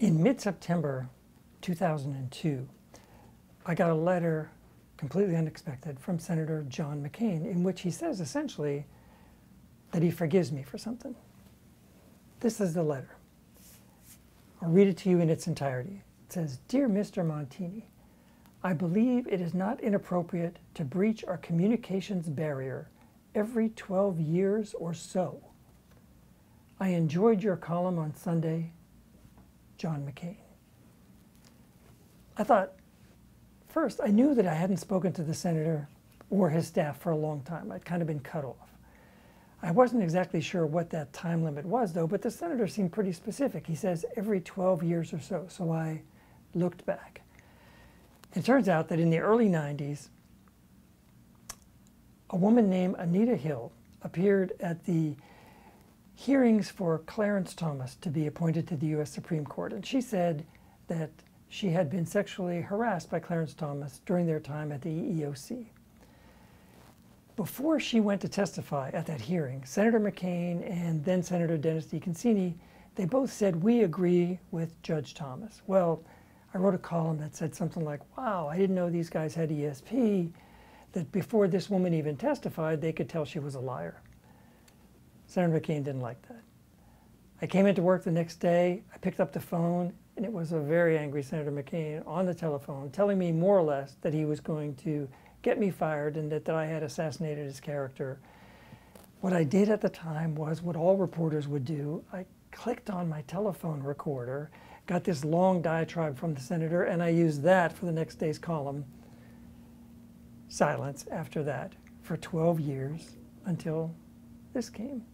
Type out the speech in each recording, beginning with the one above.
In mid-September 2002, I got a letter, completely unexpected, from Senator John McCain, in which he says essentially that he forgives me for something. This is the letter. I'll read it to you in its entirety. It says, "Dear Mr. Montini, I believe it is not inappropriate to breach our communications barrier every 12 years or so. I enjoyed your column on Sunday, John McCain." I thought, first, I knew that I hadn't spoken to the senator or his staff for a long time. I'd kind of been cut off. I wasn't exactly sure what that time limit was, though, but the senator seemed pretty specific. He says every 12 years or so. So I looked back. It turns out that in the early 90s, a woman named Anita Hill appeared at the hearings for Clarence Thomas to be appointed to the U.S. Supreme Court. And she said that she had been sexually harassed by Clarence Thomas during their time at the EEOC. Before she went to testify at that hearing, Senator McCain and then Senator Dennis DeConcini, they both said, "We agree with Judge Thomas." Well, I wrote a column that said something like, "Wow, I didn't know these guys had ESP, that before this woman even testified, they could tell she was a liar." Senator McCain didn't like that. I came into work the next day, I picked up the phone, and it was a very angry Senator McCain on the telephone telling me more or less that he was going to get me fired and that I had assassinated his character. What I did at the time was what all reporters would do. I clicked on my telephone recorder, got this long diatribe from the senator, and I used that for the next day's column. Silence after that for 12 years until this came,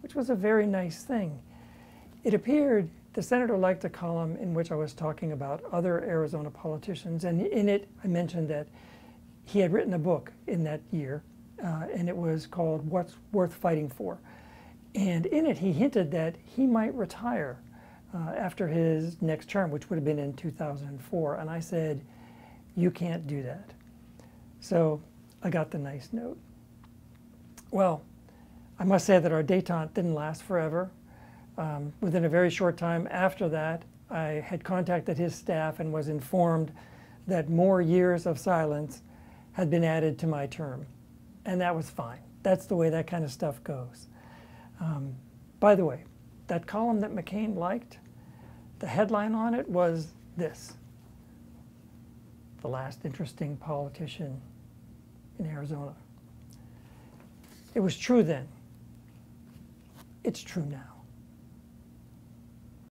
which was a very nice thing. It appeared the senator liked a column in which I was talking about other Arizona politicians, and in it I mentioned that he had written a book in that year, and it was called "What's Worth Fighting For?" And in it he hinted that he might retire after his next term, which would have been in 2004, and I said, "You can't do that." So I got the nice note. Well, I must say that our détente didn't last forever. Within a very short time after that, I had contacted his staff and was informed that more years of silence had been added to my term. And that was fine. That's the way that kind of stuff goes. By the way, that column that McCain liked, the headline on it was this: "The last interesting politician in Arizona." It was true then. It's true now.